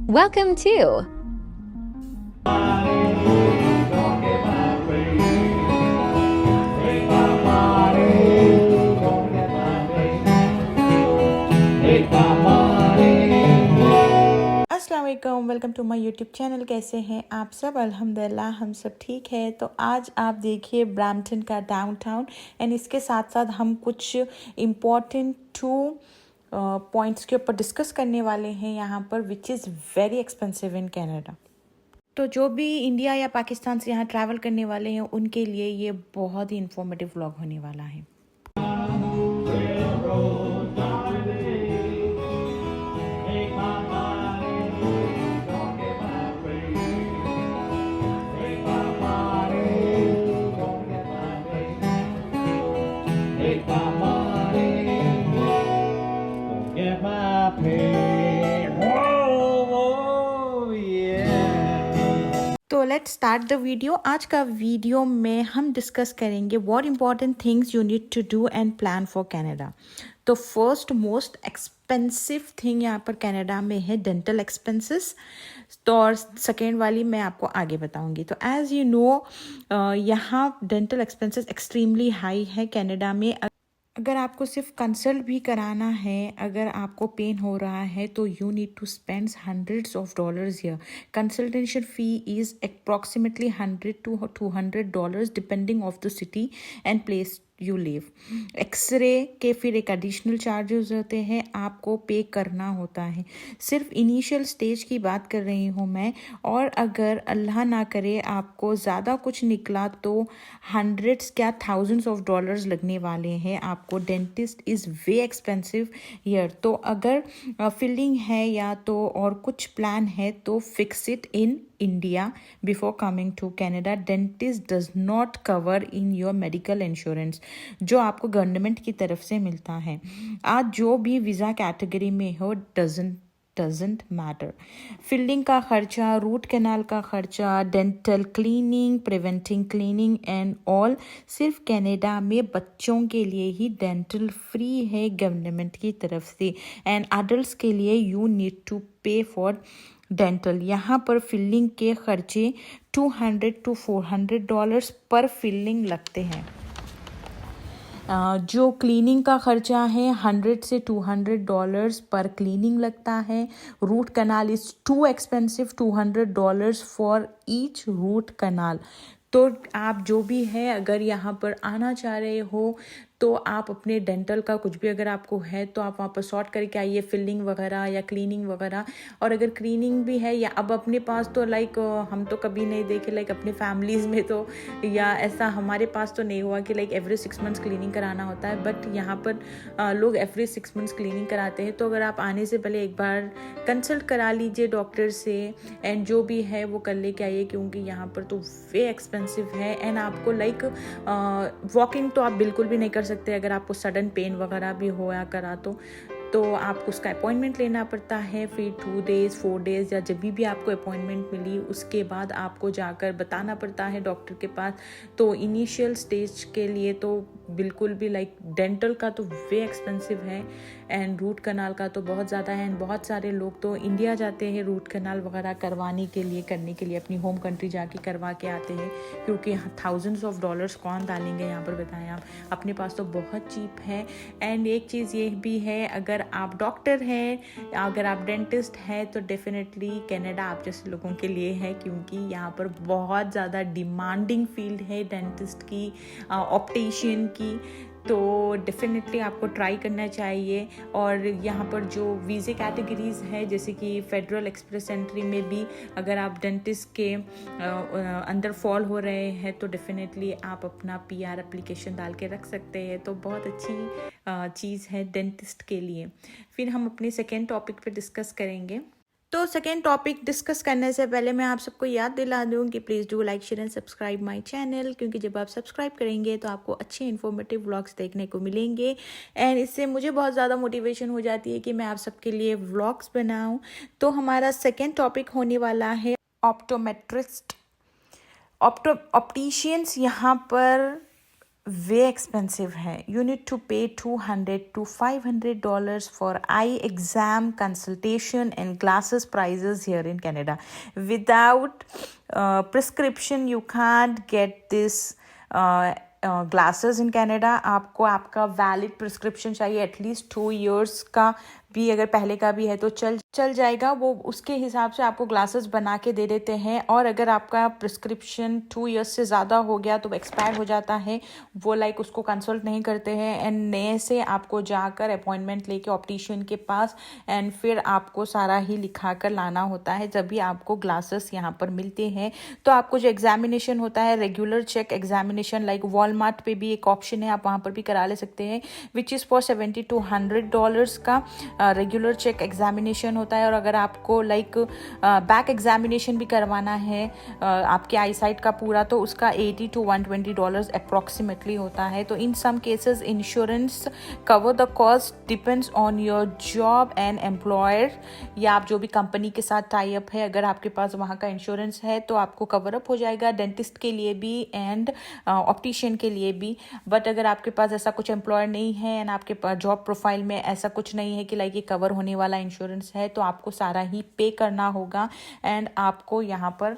Welcome to अस्सलाम वालेकुम, welcome to my YouTube channel. कैसे हैं आप सब? अल्हम्दुलिल्लाह हम सब ठीक है। तो आज आप देखिए ब्रैम्पटन का डाउनटाउन एंड इसके साथ साथ हम कुछ इम्पॉर्टेंट टू पॉइंट्स के ऊपर डिस्कस करने वाले हैं यहाँ पर, which is very expensive in Canada. तो जो भी इंडिया या पाकिस्तान से यहाँ ट्रैवल करने वाले हैं उनके लिए ये बहुत ही इंफॉर्मेटिव व्लॉग होने वाला है। तो लेट्स स्टार्ट द वीडियो। आज का वीडियो में हम डिस्कस करेंगे what important things you need to do and plan for Canada. तो फर्स्ट मोस्ट एक्सपेंसिव थिंग यहाँ पर कनाडा में है डेंटल एक्सपेंसेस। तो और सेकेंड वाली मैं आपको आगे बताऊंगी। तो एज़ यू नो यहाँ डेंटल एक्सपेंसेस एक्सट्रीमली हाई है कनाडा में। अगर आपको सिर्फ कंसल्ट भी कराना है, अगर आपको पेन हो रहा है तो you need to spend hundreds of dollars here. Consultation fee is approximately $100 to $200 depending of the city and place you live. X ray के फिर एक एडिशनल चार्जेस होते हैं, आपको पे करना होता है। सिर्फ इनिशियल स्टेज की बात कर रही हूँ मैं। और अगर अल्लाह ना करे आपको ज़्यादा कुछ निकला तो हंड्रेड्स क्या थाउजेंड्स ऑफ डॉलर्स लगने वाले हैं आपको। Dentist is way expensive here. तो अगर फिलिंग है या तो और कुछ प्लान है तो fix it in India before coming to Canada. Dentist does not cover in your medical insurance जो आपको गवर्नमेंट की तरफ से मिलता है। आज जो भी वीज़ा कैटेगरी में हो डजेंट मैटर। फिलिंग का खर्चा, रूट कैनाल का खर्चा, dental cleaning, preventing cleaning and all, सिर्फ कनाडा में बच्चों के लिए ही डेंटल फ्री है गवर्नमेंट की तरफ से। एंड अडल्ट्स के लिए यू नीड टू पे फॉर डेंटल। यहाँ पर फिलिंग के खर्चे $200 to $400 पर फिलिंग लगते हैं। जो क्लीनिंग का खर्चा है $100 से $200 पर क्लीनिंग लगता है। Root canal is too expensive, $200 for each root canal. तो आप जो भी है अगर यहाँ पर आना चाह रहे हो तो आप अपने डेंटल का कुछ भी अगर आपको है तो आप वहाँ पर सॉर्ट करके आइए, फिलिंग वगैरह या क्लीनिंग वगैरह। और अगर क्लीनिंग भी है या अब अपने पास तो लाइक हम तो कभी नहीं देखे लाइक अपने फैमिलीज़ में तो, या ऐसा हमारे पास तो नहीं हुआ कि लाइक एवरी 6 मंथ्स क्लीनिंग कराना होता है, बट यहाँ पर लोग एवरी 6 मंथ्स क्लीनिंग कराते हैं। तो अगर आप आने से पहले एक बार कंसल्ट करा लीजिए डॉक्टर से एंड जो भी है वो कर लेके आइए, क्योंकि यहाँ पर तो वे एक्सपेंसिव है। एंड आपको लाइक वॉकिंग तो आप बिल्कुल भी नहीं कर सकते अगर आपको सडन पेन वगैरह भी होया करा तो आपको उसका अपॉइंटमेंट लेना पड़ता है। फिर 2 days 4 days या जब भी आपको अपॉइंटमेंट मिली उसके बाद आपको जाकर बताना पड़ता है डॉक्टर के पास। तो इनिशियल स्टेज के लिए तो बिल्कुल भी लाइक डेंटल का तो वे एक्सपेंसिव है एंड रूट कनाल का तो बहुत ज़्यादा है। एंड बहुत सारे लोग तो इंडिया जाते हैं रूट कनाल वगैरह करने के लिए अपनी होम कंट्री जाके करवा के आते हैं, क्योंकि थाउजेंड्स ऑफ डॉलर्स कौन डालेंगे यहाँ पर बताएं आप। अपने पास तो बहुत चीप है। एंड एक चीज़ ये भी है, अगर आप डॉक्टर हैं, अगर आप डेंटिस्ट हैं तो डेफिनेटली कनाडा आप जैसे लोगों के लिए है, क्योंकि यहाँ पर बहुत ज़्यादा डिमांडिंग फील्ड है डेंटिस्ट की, ऑप्टिशियन की। तो डेफिनेटली आपको ट्राई करना चाहिए। और यहाँ पर जो वीज़े कैटेगरीज़ है जैसे कि फेडरल एक्सप्रेस एंट्री में भी अगर आप डेंटिस्ट के अंदर फॉल हो रहे हैं तो डेफिनेटली आप अपना PR एप्लीकेशन डाल के रख सकते हैं। तो बहुत अच्छी चीज़ है डेंटिस्ट के लिए। फिर हम अपने सेकेंड टॉपिक पे डिस्कस करेंगे। तो सेकेंड टॉपिक डिस्कस करने से पहले मैं आप सबको याद दिला दूँ कि please do like share and subscribe my channel, क्योंकि जब आप सब्सक्राइब करेंगे तो आपको अच्छे इन्फॉर्मेटिव व्लॉग्स देखने को मिलेंगे एंड इससे मुझे बहुत ज़्यादा मोटिवेशन हो जाती है कि मैं आप सबके लिए व्लॉग्स बनाऊँ। तो हमारा सेकेंड टॉपिक होने वाला है ऑप्टोमेट्रिस्ट। ऑप्टिशियंस यहाँ पर वे एक्सपेंसिव है. You need to pay $200 to $500 for eye exam consultation and glasses prices here in Canada. Without prescription you can't get this glasses in Canada. आपको आपका वैलिड प्रिस्क्रिप्शन चाहिए, एटलीस्ट 2 years का भी, अगर पहले का भी है तो चल जाएगा. वो उसके हिसाब से आपको ग्लासेस बना के दे देते हैं. और अगर आपका प्रिस्क्रिप्शन 2 years से ज़्यादा हो गया तो एक्सपायर हो जाता है. वो उसको कंसल्ट नहीं करते हैं एंड नए से आपको जाकर अपॉइंटमेंट लेके ऑप्टिशियन के पास एंड फिर आपको सारा ही लिखा कर लाना होता है, जब भी आपको ग्लासेस यहाँ पर मिलते हैं. तो आपको जो एग्जामिनेशन होता है, regular check examination, like Walmart पे भी एक ऑप्शन है, आप वहाँ पर भी करा ले सकते हैं, विच इज़ फॉर $70 to $100 का रेगुलर चेक एग्जामिनेशन होता है. और अगर आपको बैक एग्जामिनेशन भी करवाना है आपके आई साइट का पूरा, तो उसका $80 to $120 अप्रॉक्सीमेटली होता है. तो in some cases insurance cover the cost, depends on your job and employer, या आप जो भी कंपनी के साथ टाई अप है, अगर आपके पास वहाँ का इंश्योरेंस है तो आपको कवर अप हो जाएगा, डेंटिस्ट के लिए भी एंड ऑप्टिशियन के लिए भी. बट अगर आपके पास ऐसा कुछ एम्प्लॉयर नहीं है एंड आपके पास जॉब प्रोफाइल में ऐसा कुछ नहीं है कि ये कवर होने वाला इंश्योरेंस है, तो आपको सारा ही पे करना होगा एंड आपको यहाँ पर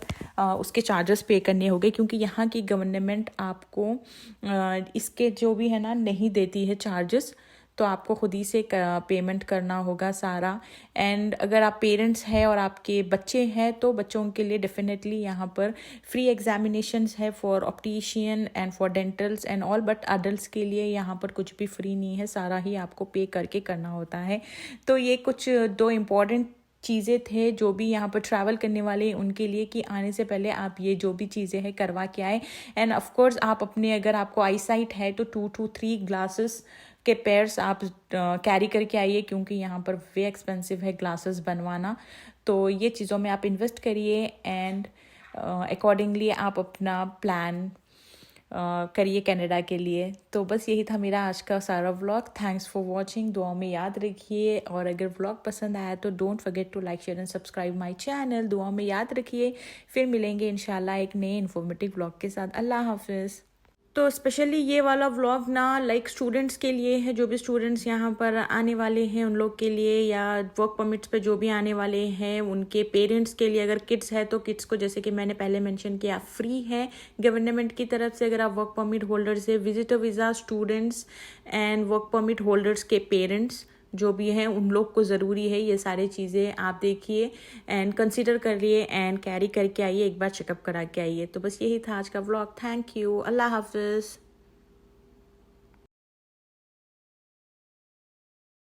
उसके चार्जेस पे करने होंगे, क्योंकि यहाँ की गवर्नमेंट आपको इसके जो भी है ना नहीं देती है चार्जेस, तो आपको खुद ही से पेमेंट करना होगा सारा. एंड अगर आप पेरेंट्स हैं और आपके बच्चे हैं तो बच्चों के लिए डेफिनेटली यहाँ पर फ्री एग्जामिनेशंस है for optician and for dentals and all. But adults के लिए यहाँ पर कुछ भी फ्री नहीं है, सारा ही आपको पे करके करना होता है. तो ये कुछ 2 इम्पॉर्टेंट चीज़ें थे जो भी यहाँ पर ट्रैवल करने वाले उनके लिए, कि आने से पहले आप ये जो भी चीज़ें हैं करवा के आए. एंड ऑफ कोर्स आप अपने, अगर आपको आई साइट है तो 2 to 3 ग्लासेस के पेयर्स आप कैरी करके आइए, क्योंकि यहाँ पर वे एक्सपेंसिव है ग्लासेस बनवाना. तो ये चीज़ों में आप इन्वेस्ट करिए एंड अकॉर्डिंगली आप अपना प्लान करिए कनाडा के लिए. तो बस यही था मेरा आज का सारा व्लॉग. Thanks for watching. दुआओं में याद रखिए, और अगर व्लॉग पसंद आया तो don't forget to like, share and subscribe my channel. दुआओं में याद रखिए. फिर मिलेंगे इंशाल्लाह एक नए इन्फॉर्मेटिव व्लॉग के साथ. अल्लाह हाफिज़. तो स्पेशली ये वाला व्लॉग ना स्टूडेंट्स के लिए है, जो भी स्टूडेंट्स यहाँ पर आने वाले हैं उन लोग के लिए, या वर्क परमिट्स पे जो भी आने वाले हैं उनके पेरेंट्स के लिए. अगर किड्स है तो किड्स को, जैसे कि मैंने पहले मेंशन किया, फ्री है गवर्नमेंट की तरफ से. अगर आप वर्क परमिट होल्डर्स है, visitor visa students and work permit holders के पेरेंट्स जो भी हैं उन लोग को ज़रूरी है ये सारी चीज़ें. आप देखिए एंड कंसीडर करिए एंड कैरी करके आइए, एक बार चेकअप करा के आइए. तो बस यही था आज का व्लॉग. Thank you. अल्लाह हाफिज़.